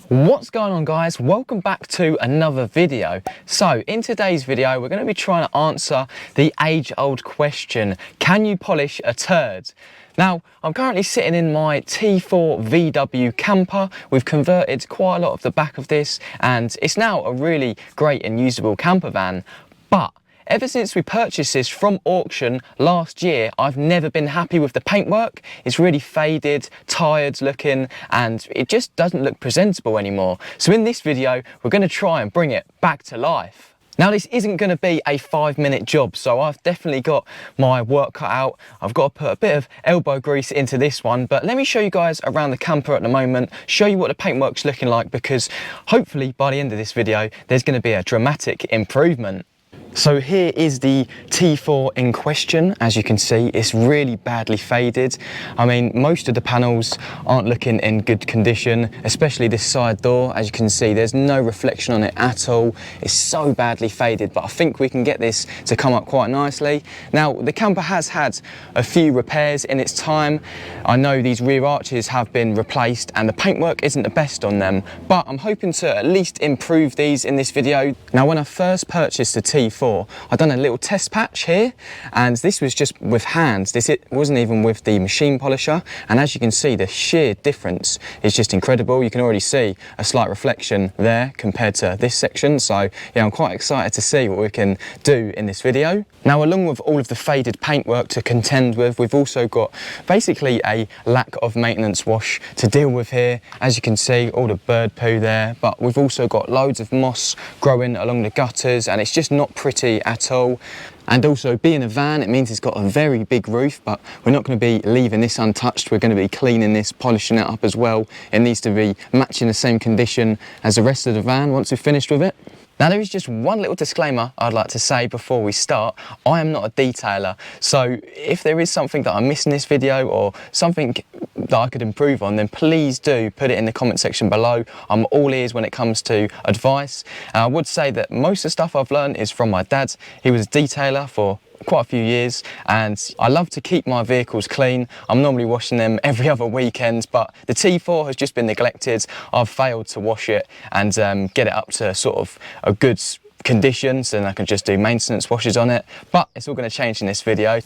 What's going on, guys? Welcome back to another video. So in today's video we're going to be trying to answer the age-old question, can you polish a turd? Now, I'm currently sitting in my T4 VW camper. We've converted quite a lot of the back of this and it's now a really great and usable camper van. But ever since we purchased this from auction last year, I've never been happy with the paintwork. It's really faded, tired looking, and it just doesn't look presentable anymore. So in this video, we're going to try and bring it back to life. Now, this isn't going to be a 5-minute job, so I've definitely got my work cut out. I've got to put a bit of elbow grease into this one, but let me show you guys around the camper at the moment, show you what the paintwork's looking like, because hopefully by the end of this video, there's going to be a dramatic improvement. So here is the T4 in question. As you can see, it's really badly faded. I mean, most of the panels aren't looking in good condition, especially this side door. As you can see, there's no reflection on it at all. It's so badly faded, but I think we can get this to come up quite nicely. Now, the camper has had a few repairs in its time. I know these rear arches have been replaced and the paintwork isn't the best on them, but I'm hoping to at least improve these in this video. Now, when I first purchased the T4, I've done a little test patch here, and this was just with hands. It wasn't even with the machine polisher, and as you can see, the sheer difference is just incredible. You can already see a slight reflection there compared to this section, so yeah, I'm quite excited to see what we can do in this video. Now, along with all of the faded paintwork to contend with, we've also got basically a lack of maintenance wash to deal with here. As you can see, all the bird poo there, but we've also got loads of moss growing along the gutters, and it's just not pretty at all. And also, being a van, it means it's got a very big roof, but we're not going to be leaving this untouched. We're going to be cleaning this, polishing it up as well. It needs to be matching the same condition as the rest of the van once we've finished with it. Now, there is just one little disclaimer I'd like to say before we start. I am not a detailer, so if there is something that I miss in this video or something that I could improve on, then please do put it in the comment section below. I'm all ears when it comes to advice. I would say that most of the stuff I've learned is from my dad. He was a detailer for quite a few years, and I love to keep my vehicles clean. I'm normally washing them every other weekend, but the T4 has just been neglected. I've failed to wash it and get it up to sort of a good condition, so then I can just do maintenance washes on it. But it's all going to change in this video.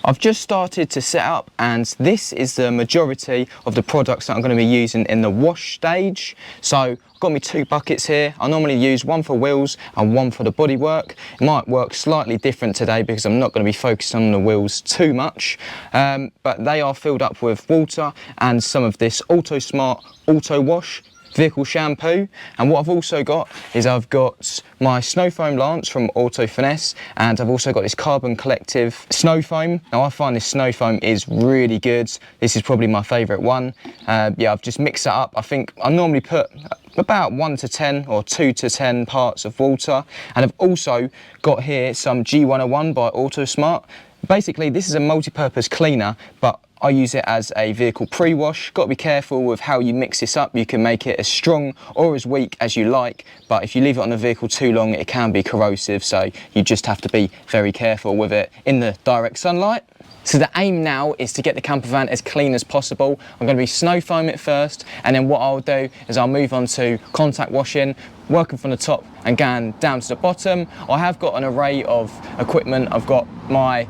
I've just started to set up, and this is the majority of the products that I'm going to be using in the wash stage. So I've got me 2 buckets here. I normally use one for wheels and one for the bodywork. It might work slightly different today because I'm not going to be focusing on the wheels too much, but they are filled up with water and some of this Auto Smart Auto Wash vehicle shampoo. And what I've also got is I've got my snow foam lance from Auto Finesse, and I've also got this Carbon Collective snow foam. Now, I find this snow foam is really good. This is probably my favourite one. Yeah, I've just mixed it up. I think I normally put about 1 to 10 or 2 to 10 parts of water, and I've also got here some G101 by Auto Smart. Basically, this is a multi-purpose cleaner, but I use it as a vehicle pre-wash. Got to be careful with how you mix this up. You can make it as strong or as weak as you like, but if you leave it on the vehicle too long, it can be corrosive, so you just have to be very careful with it in the direct sunlight. So the aim now is to get the camper van as clean as possible. I'm going to be snow foam it first, and then what I'll do is I'll move on to contact washing, working from the top and going down to the bottom. I have got an array of equipment. I've got my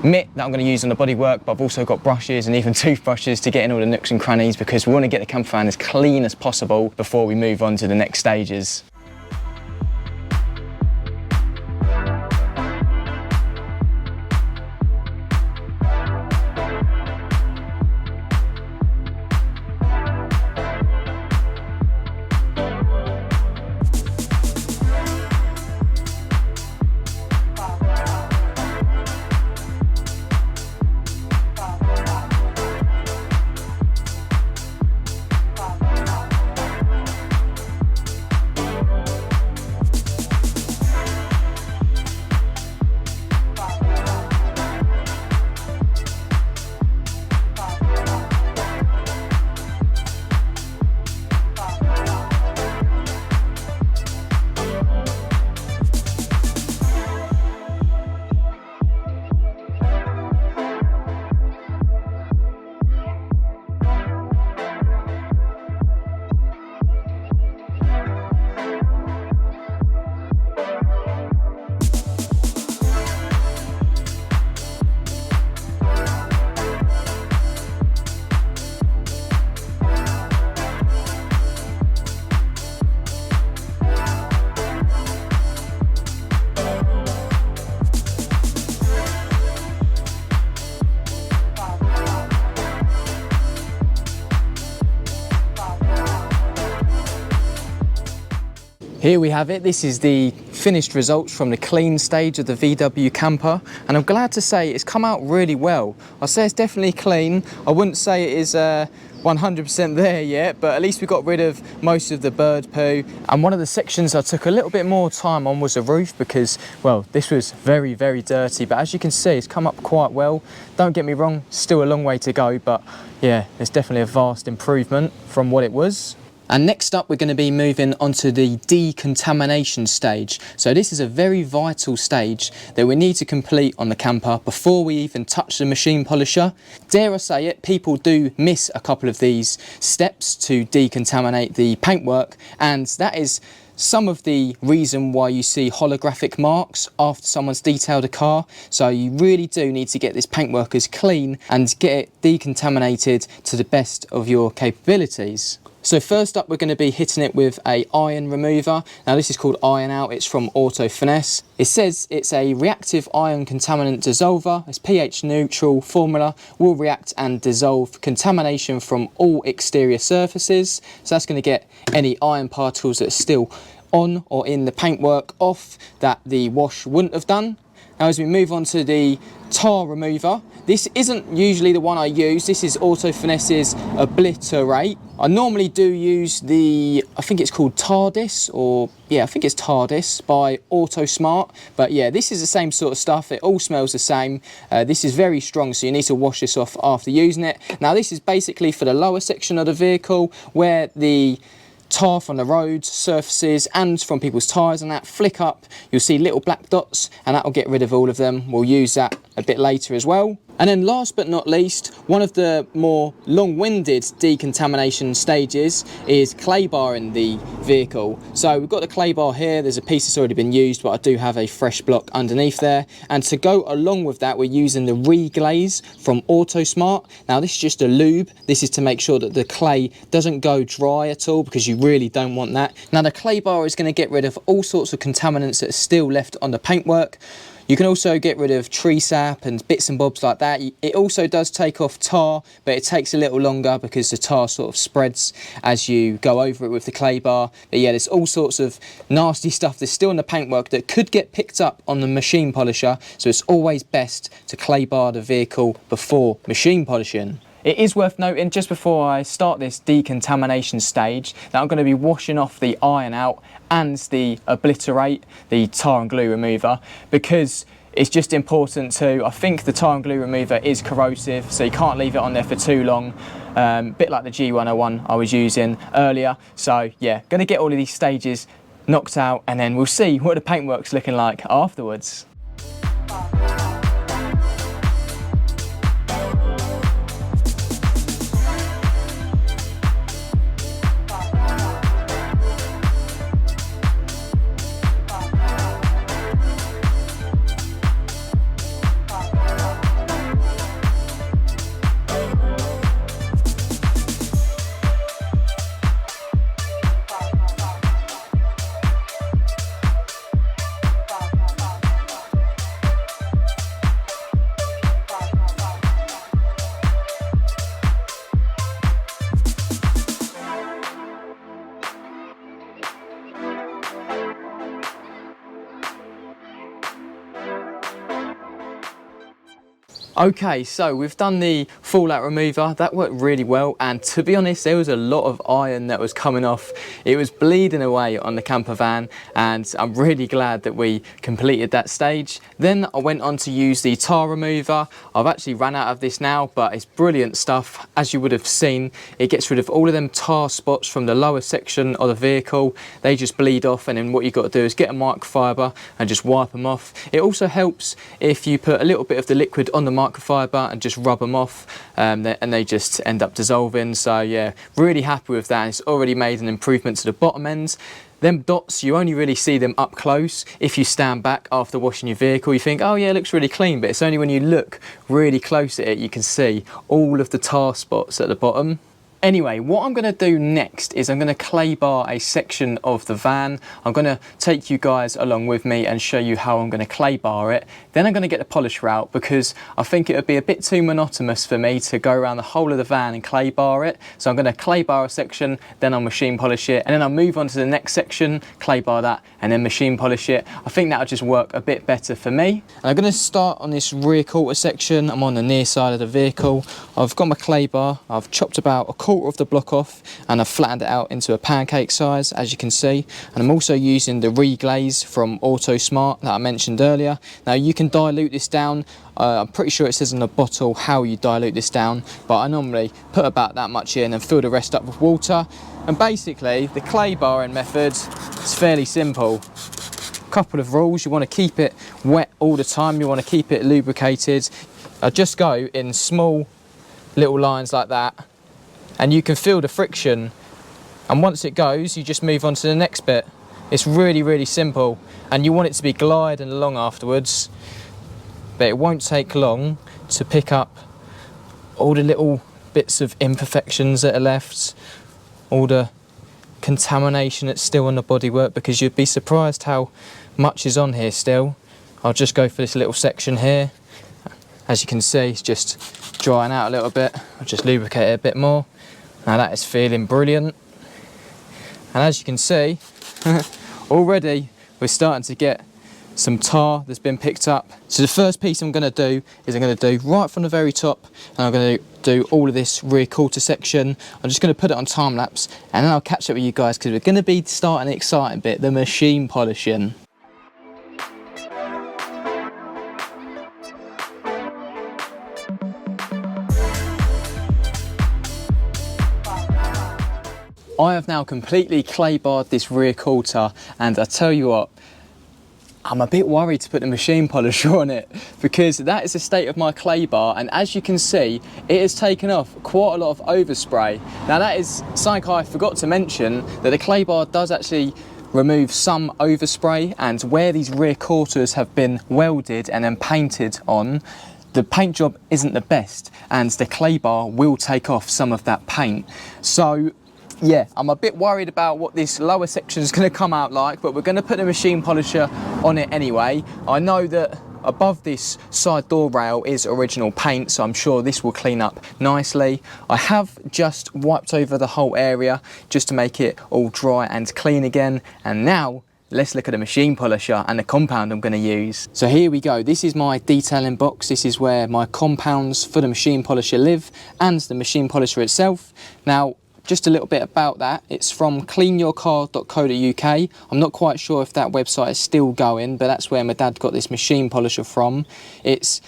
mitt that I'm going to use on the bodywork, but I've also got brushes and even toothbrushes to get in all the nooks and crannies, because we want to get the camper van as clean as possible before we move on to the next stages. Here we have it. This is the finished results from the clean stage of the VW camper, and I'm glad to say it's come out really well. I say it's definitely clean. I wouldn't say it is 100% there yet, but at least we got rid of most of the bird poo. And one of the sections I took a little bit more time on was the roof because, well, this was very, very dirty, but as you can see, it's come up quite well. Don't get me wrong, still a long way to go, but yeah, it's definitely a vast improvement from what it was. And next up, we're going to be moving on to the decontamination stage. So this is a very vital stage that we need to complete on the camper before we even touch the machine polisher. Dare I say it, people do miss a couple of these steps to decontaminate the paintwork, and that is some of the reason why you see holographic marks after someone's detailed a car. So you really do need to get this paintwork as clean and get it decontaminated to the best of your capabilities. So first up, we're going to be hitting it with a iron remover. Now this is called Iron Out, it's from Auto Finesse. It says it's a reactive iron contaminant dissolver. Its pH neutral formula will react and dissolve contamination from all exterior surfaces. So that's going to get any iron particles that are still on or in the paintwork off that the wash wouldn't have done. Now as we move on to the tar remover, this isn't usually the one I use. This is Auto Finesse's Obliterate. I normally do use the, I think it's called TARDIS, or yeah, I think it's TARDIS by Auto Smart. But yeah, this is the same sort of stuff. It all smells the same. This is very strong, so you need to wash this off after using it. Now this is basically for the lower section of the vehicle where the tar from the roads, surfaces and from people's tyres and that flick up. You'll see little black dots and that will get rid of all of them. We'll use that a bit later as well. And then last but not least, one of the more long-winded decontamination stages is clay bar in the vehicle. So we've got the clay bar here. There's a piece that's already been used, but I do have a fresh block underneath there. And to go along with that, we're using the Reglaze from Auto Smart. Now this is just a lube. This is to make sure that the clay doesn't go dry at all, because you really don't want that. Now the clay bar is going to get rid of all sorts of contaminants that are still left on the paintwork. You can also get rid of tree sap and bits and bobs like that. It also does take off tar, but it takes a little longer because the tar sort of spreads as you go over it with the clay bar. But yeah, there's all sorts of nasty stuff that's still in the paintwork that could get picked up on the machine polisher. So it's always best to clay bar the vehicle before machine polishing. It is worth noting, just before I start this decontamination stage, that I'm going to be washing off the Iron Out and the Obliterate, the tar and glue remover, because it's just important to, I think the tar and glue remover is corrosive, so you can't leave it on there for too long, bit like the G101 I was using earlier. So yeah, going to get all of these stages knocked out and then we'll see what the paintwork's looking like afterwards. Okay, so we've done the fallout remover. That worked really well, and to be honest, there was a lot of iron that was coming off. It was bleeding away on the camper van, and I'm really glad that we completed that stage. Then I went on to use the tar remover. I've actually ran out of this now, but it's brilliant stuff. As you would have seen, it gets rid of all of them tar spots from the lower section of the vehicle. They just bleed off, and then what you've got to do is get a microfiber and just wipe them off. It also helps if you put a little bit of the liquid on the microfiber and just rub them off, and they just end up dissolving. So yeah, really happy with that. It's already made an improvement to the bottom ends. Them dots, you only really see them up close. If you stand back after washing your vehicle, you think, oh yeah, it looks really clean, but it's only when you look really close at it you can see all of the tar spots at the bottom. Anyway, what I'm going to do next is I'm going to clay bar a section of the van. I'm going to take you guys along with me and show you how I'm going to clay bar it. Then I'm going to get the polisher out because I think it would be a bit too monotonous for me to go around the whole of the van and clay bar it. So I'm going to clay bar a section, then I'll machine polish it, and then I'll move on to the next section, clay bar that, and then machine polish it. I think that'll just work a bit better for me. And I'm going to start on this rear quarter section. I'm on the near side of the vehicle. I've got my clay bar. I've chopped about a quarter of the block off and I've flattened it out into a pancake size, as you can see. And I'm also using the reglaze from Auto Smart that I mentioned earlier. Now you can dilute this down. I'm pretty sure it says on the bottle how you dilute this down, but I normally put about that much in and fill the rest up with water. And basically the clay barring method is fairly simple. Couple of rules: you want to keep it wet all the time, you want to keep it lubricated. I just go in small little lines like that, and you can feel the friction, and once it goes you just move on to the next bit. It's really simple, and you want it to be gliding along afterwards, but it won't take long to pick up all the little bits of imperfections that are left, all the contamination that's still on the bodywork, because you'd be surprised how much is on here still. I'll just go for this little section here. As you can see, it's just drying out a little bit. I'll just lubricate it a bit more. Now that is feeling brilliant. And as you can see, already we're starting to get some tar that's been picked up. So the first piece I'm going to do is I'm going to do right from the very top, and I'm going to do all of this rear quarter section. I'm just going to put it on time lapse, and then I'll catch up with you guys because we're going to be starting the exciting bit, the machine polishing. I have now completely clay barred this rear quarter, and I tell you what, I'm a bit worried to put the machine polisher on it because that is the state of my clay bar, and as you can see it has taken off quite a lot of overspray. Now that is something I forgot to mention, that the clay bar does actually remove some overspray, and where these rear quarters have been welded and then painted on, the paint job isn't the best, and the clay bar will take off some of that paint. So yeah, I'm a bit worried about what this lower section is going to come out like, but we're going to put the machine polisher on it anyway. I know that above this side door rail is original paint, so I'm sure this will clean up nicely. I have just wiped over the whole area just to make it all dry and clean again, and now let's look at the machine polisher and the compound I'm going to use. So here we go. This is my detailing box. This is where my compounds for the machine polisher live, and the machine polisher itself. Now, just a little bit about that. It's from cleanyourcar.co.uk. I'm not quite sure if that website is still going, but that's where my dad got this machine polisher from. It's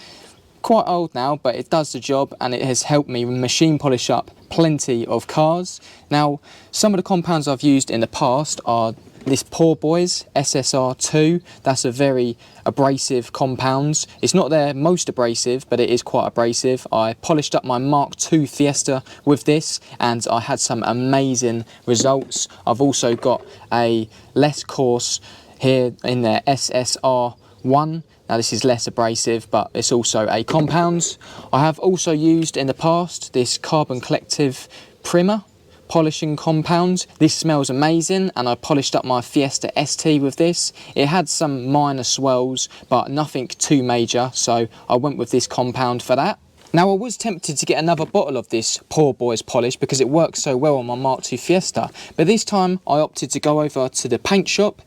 quite old now, but it does the job, and it has helped me machine polish up plenty of cars. Now, some of the compounds I've used in the past are this Poor Boys SSR2. That's a very abrasive compound. It's not their most abrasive, but it is quite abrasive. I polished up my Mark II Fiesta with this, and I had some amazing results. I've also got a less coarse here in their SSR1. Now this is less abrasive, but it's also a compound. I have also used in the past this Carbon Collective Primer polishing compound. This smells amazing, and I polished up my Fiesta ST with this. It had some minor swirls, but nothing too major, so I went with this compound for that. Now I was tempted to get another bottle of this Poor Boys polish because it works so well on my Mark II Fiesta, but this time I opted to go over to the paint shop,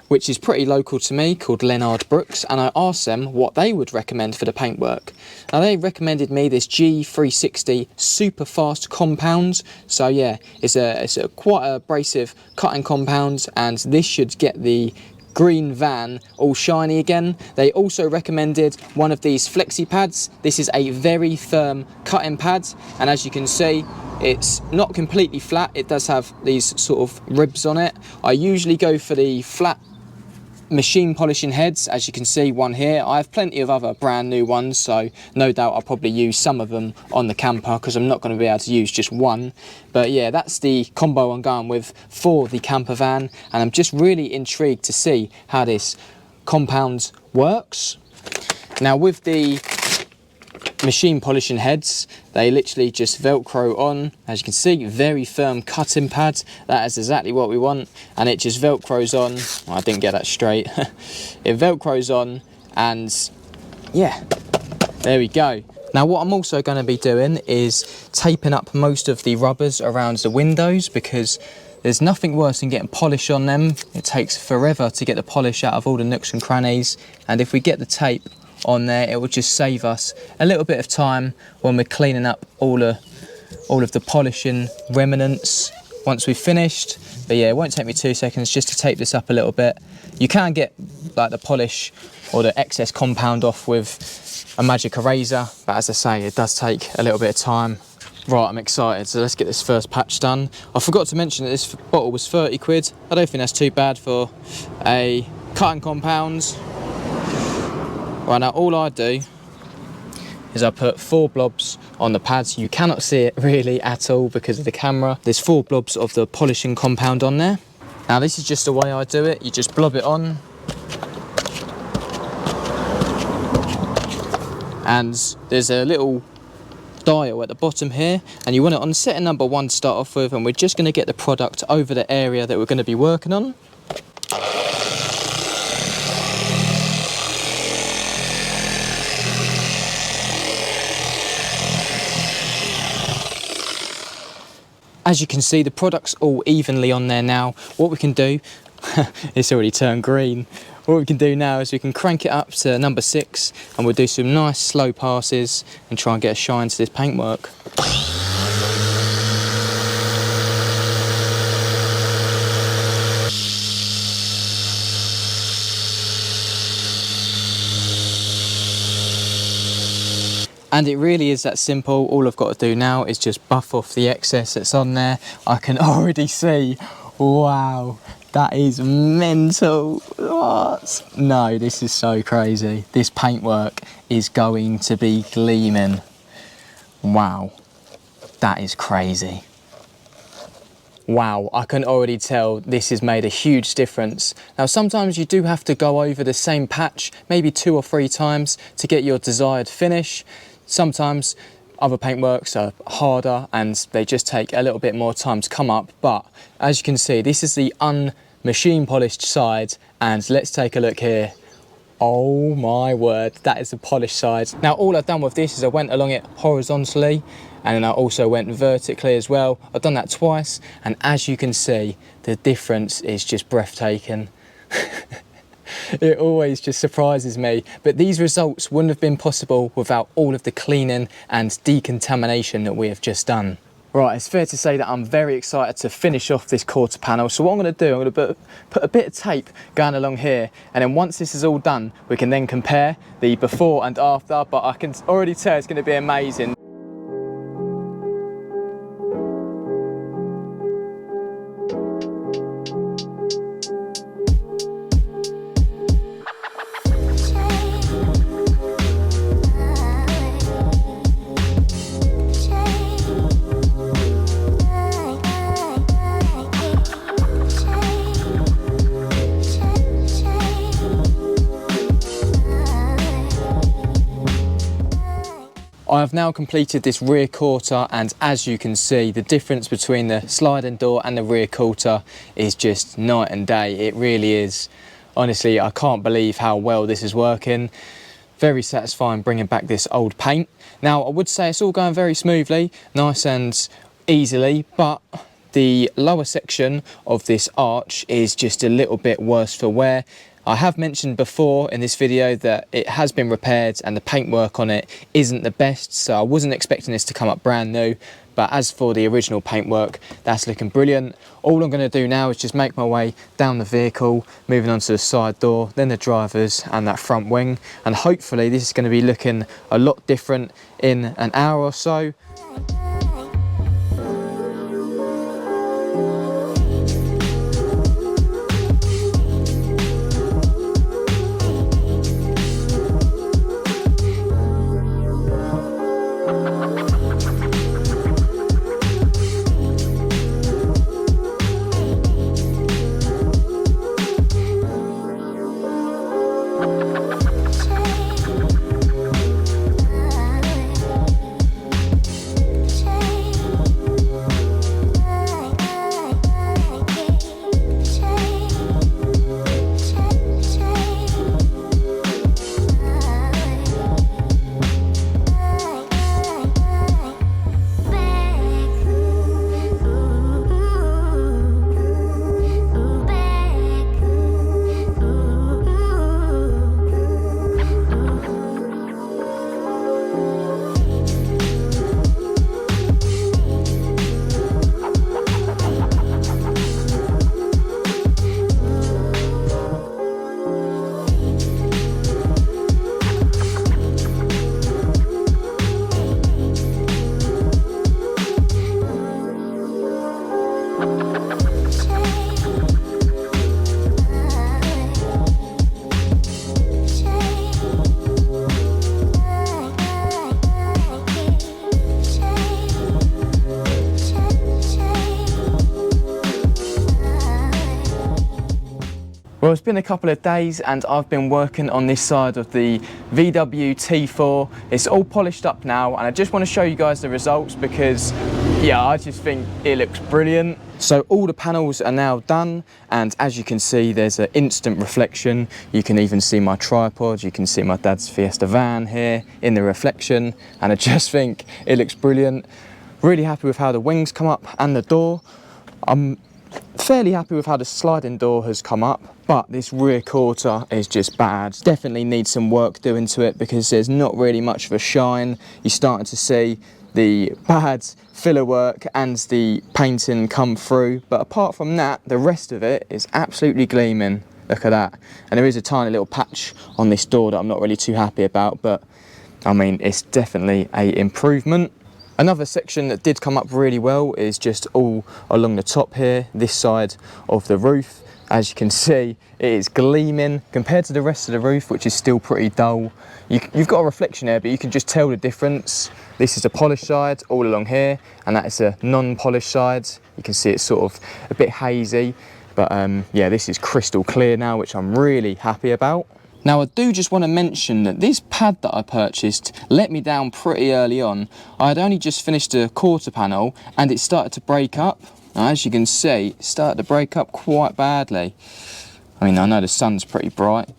which is pretty local to me, called Leonard Brooks, and I asked them what they would recommend for the paintwork. Now they recommended me this G360 super fast compound. So yeah, it's a quite abrasive cutting compound, and this should get the green van all shiny again. They also recommended one of these flexi pads. This is a very firm cutting pad, and as you can see, it's not completely flat. It does have these sort of ribs on it. I usually go for the flat machine polishing heads, as you can see, one here. I have plenty of other brand new ones, so no doubt I'll probably use some of them on the camper because I'm not going to be able to use just one. But yeah, that's the combo I'm going with for the camper van, and I'm just really intrigued to see how this compound works. Now with the machine polishing heads. They literally just Velcro on. As you can see, very firm cutting pads. That is exactly what we want. And it just Velcros on. Oh, I didn't get that straight. It Velcros on, and yeah, there we go. Now what I'm also going to be doing is taping up most of the rubbers around the windows, because there's nothing worse than getting polish on them. It takes forever to get the polish out of all the nooks and crannies, and if we get the tape on there, it will just save us a little bit of time when we're cleaning up all of the polishing remnants once we've finished. But yeah, it won't take me 2 seconds just to tape this up a little bit. You can get like the polish or the excess compound off with a magic eraser, but as I say, it does take a little bit of time. Right, I'm excited, so let's get this first patch done. I forgot to mention that this bottle was 30 quid. I don't think that's too bad for a cutting compound. Right, now all I do is I put 4 blobs on the pads. You cannot see it really at all because of the camera. There's 4 blobs of the polishing compound on there. Now this is just the way I do it. You just blob it on. And there's a little dial at the bottom here, and you want it on setting number 1 to start off with, and we're just going to get the product over the area that we're going to be working on. As you can see, the product's all evenly on there now. What we can do, it's already turned green. What we can do now is we can crank it up to number 6, and we'll do some nice slow passes and try and get a shine to this paintwork. And it really is that simple. All I've got to do now is just buff off the excess that's on there. I can already see, wow, that is mental. What? No, this is so crazy. This paintwork is going to be gleaming. Wow, that is crazy. Wow, I can already tell this has made a huge difference. Now sometimes you do have to go over the same patch maybe 2 or 3 times to get your desired finish. Sometimes other paintworks are harder and they just take a little bit more time to come up, but as you can see, this is the unmachine polished side, and let's take a look here. Oh my word, that is the polished side. Now all I've done with this is I went along it horizontally, and then I also went vertically as well. I've done that twice, and as you can see, the difference is just breathtaking. It always just surprises me, but these results wouldn't have been possible without all of the cleaning and decontamination that we have just done. Right, it's fair to say that I'm very excited to finish off this quarter panel. So what I'm going to do, I'm going to put a bit of tape going along here, and then once this is all done, we can then compare the before and after, but I can already tell it's going to be amazing. I have now completed this rear quarter, and as you can see, the difference between the sliding door and the rear quarter is just night and day. It really is. Honestly, I can't believe how well this is working. Very satisfying bringing back this old paint. Now, I would say it's all going very smoothly, nice and easily, but the lower section of this arch is just a little bit worse for wear. I have mentioned before in this video that it has been repaired and the paintwork on it isn't the best, so I wasn't expecting this to come up brand new. But as for the original paintwork, that's looking brilliant. All I'm going to do now is just make my way down the vehicle, moving on to the side door, then the driver's and that front wing. And hopefully this is going to be looking a lot different in an hour or so. Well, it's been a couple of days and I've been working on this side of the VW T4. It's all polished up now and I just want to show you guys the results because, yeah, I just think it looks brilliant. So all the panels are now done and as you can see, there's an instant reflection. You can even see my tripod, you can see my dad's Fiesta van here in the reflection, and I just think it looks brilliant. Really happy with how the wings come up and the door. I'm fairly happy with how the sliding door has come up, but this rear quarter is just bad. Definitely needs some work doing to it because there's not really much of a shine. You're starting to see the bad filler work and the painting come through, but apart from that, the rest of it is absolutely gleaming. Look at that. And there is a tiny little patch on this door that I'm not really too happy about, but I mean, it's definitely an improvement. Another section that did come up really well is just all along the top here, this side of the roof. As you can see, it is gleaming compared to the rest of the roof, which is still pretty dull. You've got a reflection there, but you can just tell the difference. This is a polished side all along here, and that is a non-polished side. You can see it's sort of a bit hazy, but yeah, this is crystal clear now, which I'm really happy about. Now I do just want to mention that this pad that I purchased let me down pretty early on. I had only just finished a quarter panel and it started to break up. Now, as you can see, it started to break up quite badly. I mean, I know the sun's pretty bright,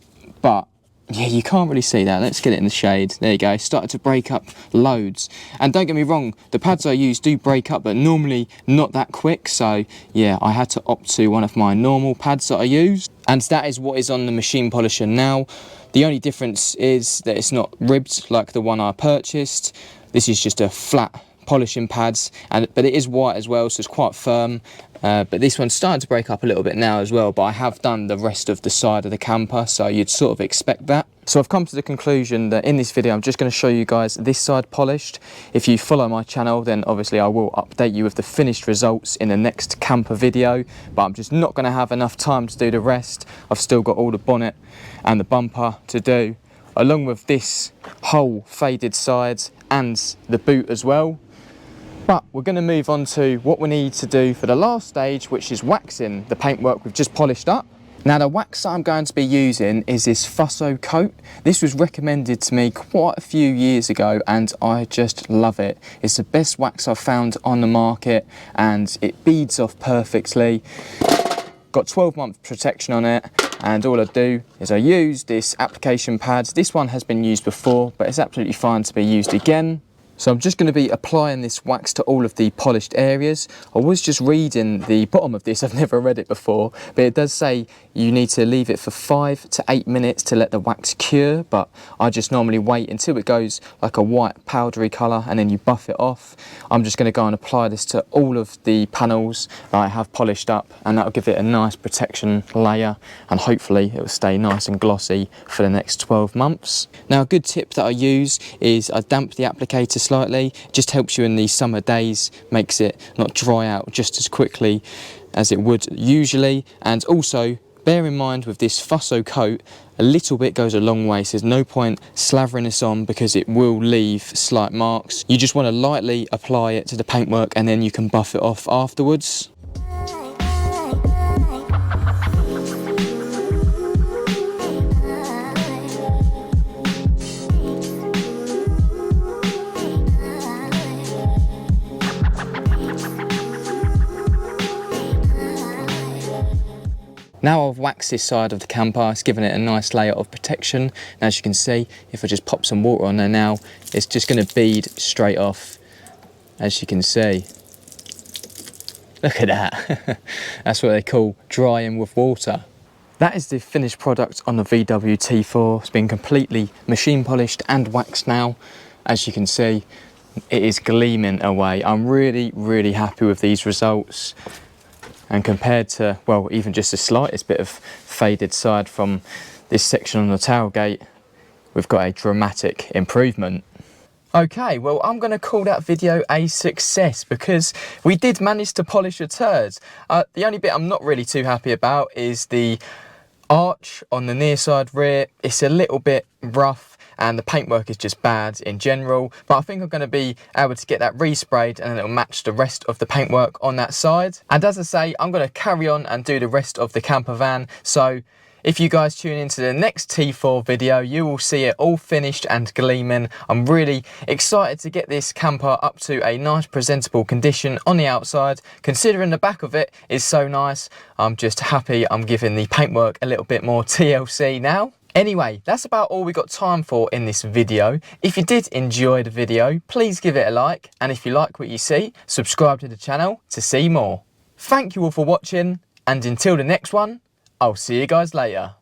but yeah, you can't really see that. Let's get it in the shade. There you go. It started to break up loads. And don't get me wrong, the pads I use do break up, but normally not that quick. So yeah, I had to opt to one of my normal pads that I use. And that is what is on the machine polisher now. The only difference is that it's not ribbed like the one I purchased. This is just a flat polishing pads, but it is white as well, so it's quite firm. But this one's starting to break up a little bit now as well, but I have done the rest of the side of the camper, so you'd sort of expect that. So I've come to the conclusion that in this video I'm just going to show you guys this side polished. If you follow my channel, then obviously I will update you with the finished results in the next camper video, but I'm just not going to have enough time to do the rest. I've still got all the bonnet and the bumper to do, along with this whole faded side and the boot as well. But we're going to move on to what we need to do for the last stage, which is waxing the paintwork we've just polished up. Now the wax that I'm going to be using is this Fusso coat. This was recommended to me quite a few years ago and I just love it. It's the best wax I've found on the market and it beads off perfectly. Got 12-month protection on it, and all I do is I use this application pad. This one has been used before, but it's absolutely fine to be used again. So I'm just going to be applying this wax to all of the polished areas. I was just reading the bottom of this, I've never read it before, but it does say you need to leave it for 5 to 8 minutes to let the wax cure, but I just normally wait until it goes like a white powdery colour and then you buff it off. I'm just going to go and apply this to all of the panels that I have polished up, and that'll give it a nice protection layer and hopefully it will stay nice and glossy for the next 12 months. Now a good tip that I use is I damp the applicator slightly. It just helps you in these summer days, makes it not dry out just as quickly as it would usually. And also bear in mind with this Fusso coat, a little bit goes a long way, so there's no point slathering this on because it will leave slight marks. You just want to lightly apply it to the paintwork and then you can buff it off afterwards. Now I've waxed this side of the camper, it's given it a nice layer of protection. And as you can see, if I just pop some water on there now, it's just going to bead straight off, as you can see. Look at that. That's what they call drying with water. That is the finished product on the VW T4. It's been completely machine polished and waxed now. As you can see, it is gleaming away. I'm really happy with these results. And compared to, well, even just the slightest bit of faded side from this section on the tailgate, we've got a dramatic improvement. Okay, well, I'm going to call that video a success because we did manage to polish a turd. The only bit I'm not really too happy about is the arch on the near side rear. It's a little bit rough and the paintwork is just bad in general, but I think I'm going to be able to get that resprayed and then it'll match the rest of the paintwork on that side. And as I say, I'm going to carry on and do the rest of the camper van. So if you guys tune into the next T4 video, you will see it all finished and gleaming. I'm really excited to get this camper up to a nice presentable condition on the outside. Considering the back of it is so nice, I'm just happy I'm giving the paintwork a little bit more TLC now. Anyway, that's about all we got time for in this video. If you did enjoy the video, please give it a like, and if you like what you see, subscribe to the channel to see more. Thank you all for watching, and until the next one, I'll see you guys later.